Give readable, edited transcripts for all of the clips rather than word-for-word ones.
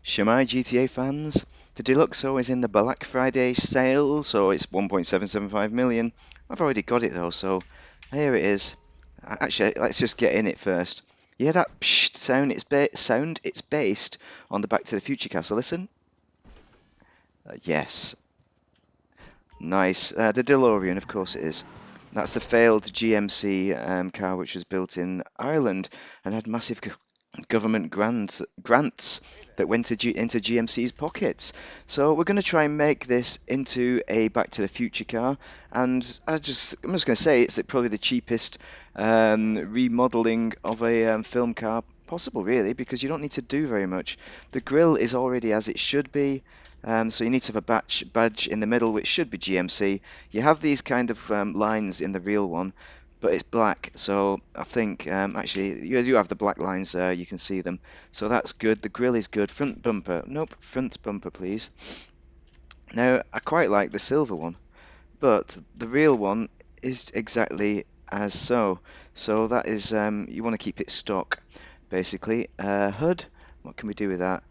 Shemai GTA fans, the Deluxo is in the Black Friday sale, so it's 1.775 million. I've already got it though, so here it is. Actually, let's just get in it first. Yeah, that psh sound, it's based on the Back to the Future car, so listen. Yes, nice. The Delorian, of course it is. That's a failed GMC car which was built in Ireland and had massive government grants that went into GMC's pockets. So we're going to try and make this into a Back to the Future car, and I'm just going to say it's probably the cheapest remodeling of a film car possible, really, because you don't need to do very much. The grille is already as it should be. So you need to have a badge in the middle, which should be GMC. You have these kind of lines in the real one, but it's black. So I think actually you do have the black lines there. You can see them. So that's good. The grille is good. Front bumper. Nope. Front bumper, please. Now I quite like the silver one, but the real one is exactly as so. So that is you want to keep it stock, basically. Hood. What can we do with that?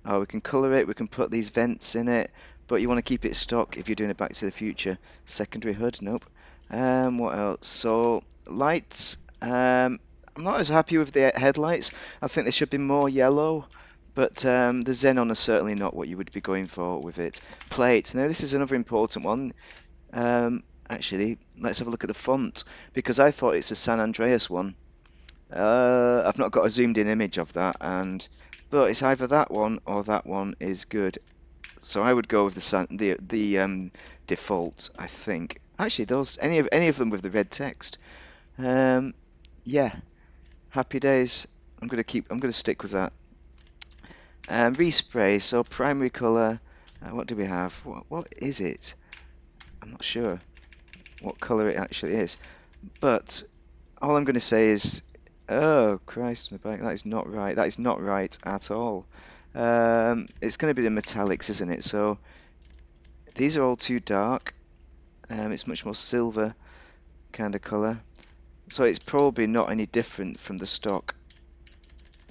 Oh, we can colour it, we can put these vents in it, but you want to keep it stock if you're doing a Back to the Future. Secondary hood, nope. What else? So, lights, I'm not as happy with the headlights. I think they should be more yellow, but the xenon is certainly not what you would be going for with it. Plate, now this is another important one. Actually, let's have a look at the font, because I thought it's a San Andreas one. I've not got a zoomed in image of that, but it's either that one or that one is good. So I would go with the default, I think. Actually, those any of them with the red text. Um, yeah, happy days. I'm gonna stick with that. Respray. So primary color. What do we have? What is it? I'm not sure what color it actually is. But all I'm going to say is, oh Christ, my back, that is not right. That is not right at all. It's going to be the metallics, isn't it? So these are all too dark. It's much more silver kind of color. So it's probably not any different from the stock,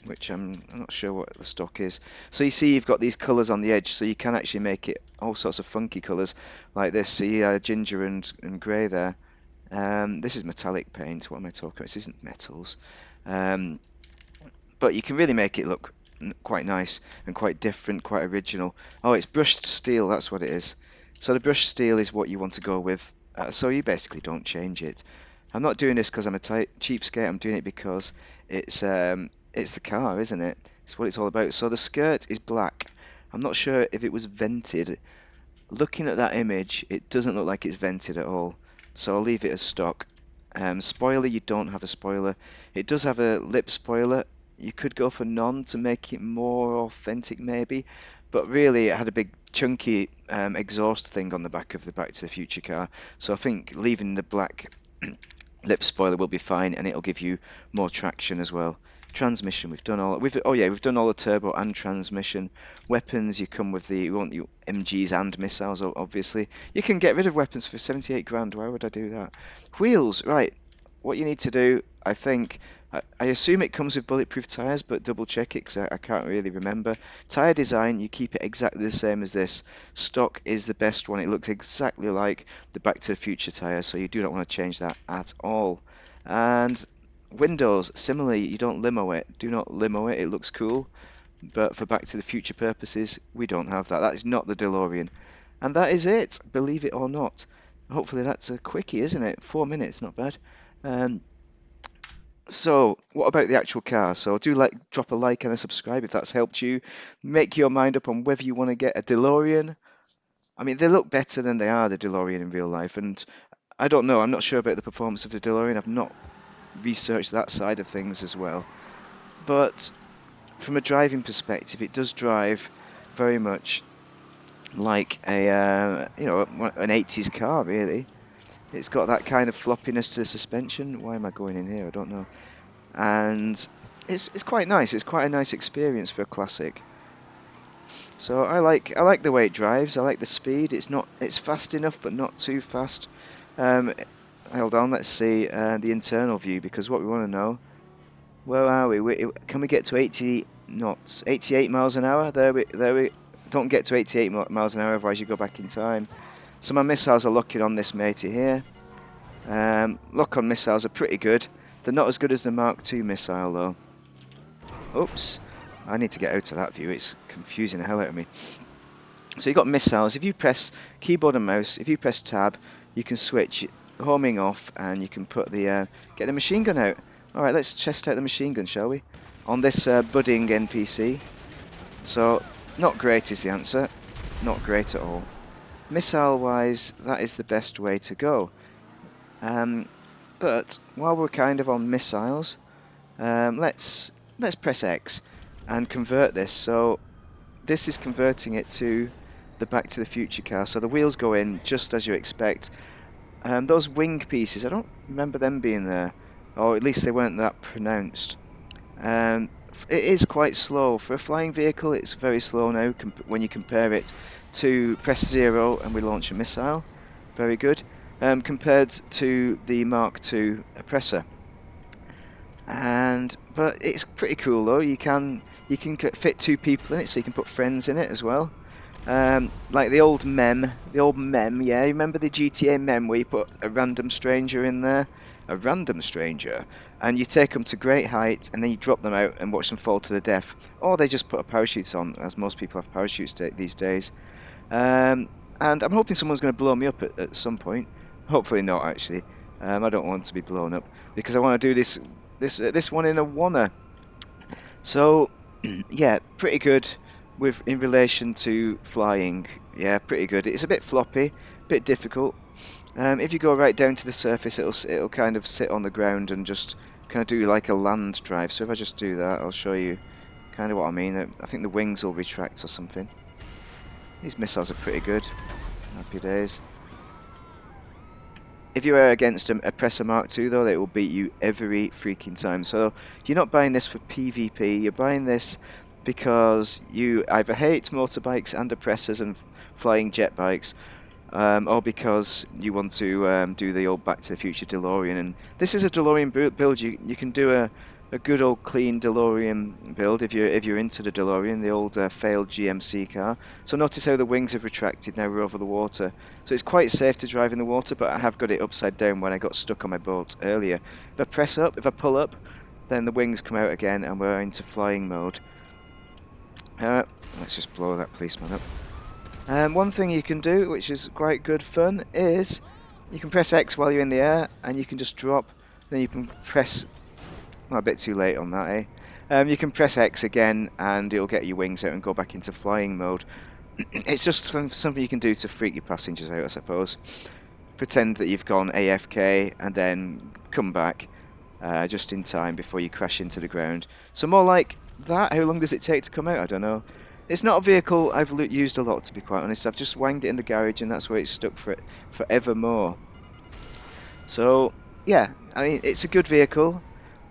which I'm not sure what the stock is. So you see you've got these colors on the edge, so you can actually make it all sorts of funky colors like this. See ginger and grey there. This is metallic paint. What am I talking about? This isn't metals. Um, but you can really make it look quite nice and quite different, quite original. Oh, it's brushed steel, that's what it is. So the brushed steel is what you want to go with. So you basically don't change it. I'm not doing this because I'm a cheapskate. I'm doing it because it's the car, isn't it? It's what it's all about. So the skirt is black. I'm not sure if it was vented. Looking at that image, it doesn't look like it's vented at all. So I'll leave it as stock. Spoiler, you don't have a spoiler. It does have a lip spoiler. You could go for none to make it more authentic, maybe. But really, it had a big chunky exhaust thing on the back of the Back to the Future car. So I think leaving the black lip spoiler will be fine, and it'll give you more traction as well. Transmission, we've done all. We've done all the turbo and transmission. Weapons, you come with the. We want you MGs and missiles, obviously. You can get rid of weapons for 78 grand. Why would I do that? Wheels, right. What you need to do, I think. I assume it comes with bulletproof tyres, but double check it because I can't really remember. Tyre design, you keep it exactly the same as this. Stock is the best one. It looks exactly like the Back to the Future tyre, so you do not want to change that at all. And windows, similarly, you don't limo it. Do not limo it. It looks cool, but for Back to the Future purposes, we don't have that. That is not the DeLorean. And that is it, believe it or not. Hopefully that's a quickie, isn't it? 4 minutes, not bad. Um, so, what about the actual car? So, drop a like and a subscribe if that's helped you. Make your mind up on whether you want to get a DeLorean. I mean, they look better than they are the DeLorean in real life, and I don't know. I'm not sure about the performance of the DeLorean. I've not researched that side of things as well. But from a driving perspective, it does drive very much like an 80s car, really. It's got that kind of floppiness to the suspension. Why am I going in here? I don't know. And it's quite nice. It's quite a nice experience for a classic. So I like the way it drives. I like the speed. It's fast enough, but not too fast. Um, Hold on. Let's see the internal view, because what we want to know Where are we? Can we get to 80 knots? 88 miles an hour? There we. Don't get to 88 miles an hour, otherwise you go back in time. So my missiles are locking on this matey here. Lock-on missiles are pretty good. They're not as good as the Mark II missile though. Oops. I need to get out of that view. It's confusing the hell out of me. So you've got missiles. If you press keyboard and mouse, if you press tab, you can switch homing off and you can put the get the machine gun out. Alright, let's test out the machine gun, shall we? On this budding NPC. So, not great is the answer. Not great at all. Missile-wise, that is the best way to go. But while we're kind of on missiles, let's press X and convert this. So this is converting it to the Back to the Future car. So the wheels go in just as you expect. Those wing pieces, I don't remember them being there, or at least they weren't that pronounced. It is quite slow. For a flying vehicle, it's very slow now when you compare it to press 0 and we launch a missile. Very good. Compared to the Mark II oppressor. But it's pretty cool though. You can fit 2 people in it, so you can put friends in it as well. Like the old mem, yeah. You remember the GTA mem where you put a random stranger in there, a random stranger, and you take them to great height, and then you drop them out and watch them fall to their death, or they just put a parachute on, as most people have parachutes these days. And I'm hoping someone's going to blow me up at some point. Hopefully not, actually. I don't want to be blown up because I want to do this one in a wanna. So, yeah, pretty good in relation to flying. Yeah, pretty good. It's a bit floppy, a bit difficult. If you go right down to the surface, it'll kind of sit on the ground and just kind of do like a land drive. So if I just do that, I'll show you kind of what I mean. I think the wings will retract or something. These missiles are pretty good. Happy days. If you are against a Presser Mark II, though, they will beat you every freaking time. So you're not buying this for PvP. You're buying this because you either hate motorbikes and oppressors and flying jet bikes, or because you want to do the old Back to the Future DeLorean. And this is a DeLorean build. You can do a good old clean DeLorean build if you're into the DeLorean, the old failed GMC car. So notice how the wings have retracted now we're over the water. So it's quite safe to drive in the water, but I have got it upside down when I got stuck on my boat earlier. If I press up, if I pull up, then the wings come out again and we're into flying mode. Let's just blow that policeman up. One thing you can do, which is quite good fun, is you can press X while you're in the air and you can just drop. Then you can press... Well, a bit too late on that, eh? You can press X again and it'll get your wings out and go back into flying mode. It's just something you can do to freak your passengers out, I suppose. Pretend that you've gone AFK and then come back just in time before you crash into the ground. So more like that. How long does it take to come out? I don't know. It's not a vehicle I've used a lot, to be quite honest. I've just wanged it in the garage and that's where it's stuck for forevermore. So yeah, I mean, it's a good vehicle.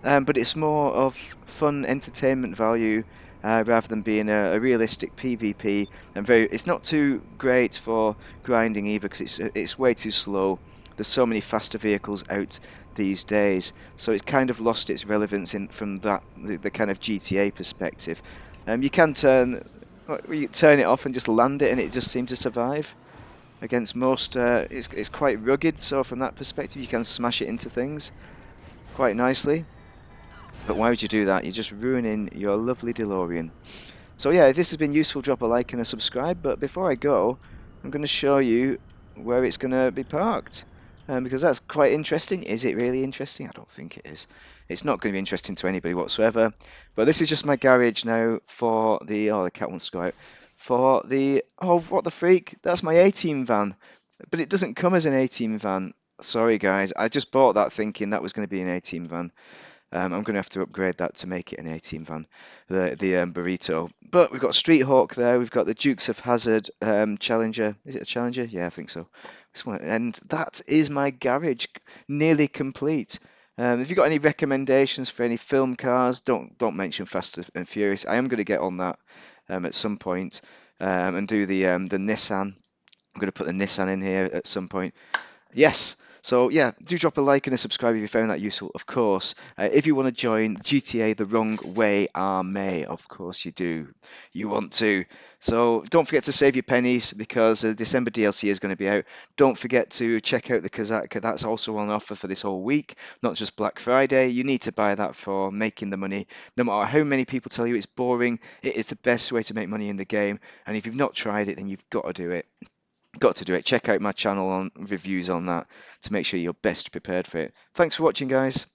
But it's more of fun entertainment value rather than being a realistic PvP. And it's not too great for grinding either because it's way too slow. There's so many faster vehicles out these days, so it's kind of lost its relevance from the kind of GTA perspective. You can turn it off and just land it, and it just seems to survive against most. It's quite rugged, so from that perspective, you can smash it into things quite nicely. But why would you do that? You're just ruining your lovely DeLorean. So yeah, if this has been useful, drop a like and a subscribe. But before I go, I'm going to show you where it's going to be parked. Because that's quite interesting. Is it really interesting? I don't think it is. It's not going to be interesting to anybody whatsoever. But this is just my garage now for the... Oh, the cat wants to go out. For the... Oh, what the freak? That's my A-Team van. But it doesn't come as an A-Team van. Sorry, guys. I just bought that thinking that was going to be an A-Team van. I'm going to have to upgrade that to make it an A-Team van, the Burrito. But we've got Street Hawk there. We've got the Dukes of Hazzard Challenger. Is it a Challenger? Yeah, I think so. And that is my garage, nearly complete. If you've got any recommendations for any film cars, don't mention Fast and Furious. I am going to get on that at some point and do the Nissan. I'm going to put the Nissan in here at some point. Yes. So yeah, do drop a like and a subscribe if you found that useful, of course. If you want to join GTA the wrong way, may, of course you do. You want to. So don't forget to save your pennies because the December DLC is going to be out. Don't forget to check out the Kazaka. That's also on offer for this whole week, not just Black Friday. You need to buy that for making the money. No matter how many people tell you it's boring, it is the best way to make money in the game. And if you've not tried it, then you've got to do it. Got to do it. Check out my channel on reviews on that to make sure you're best prepared for it. Thanks for watching, guys.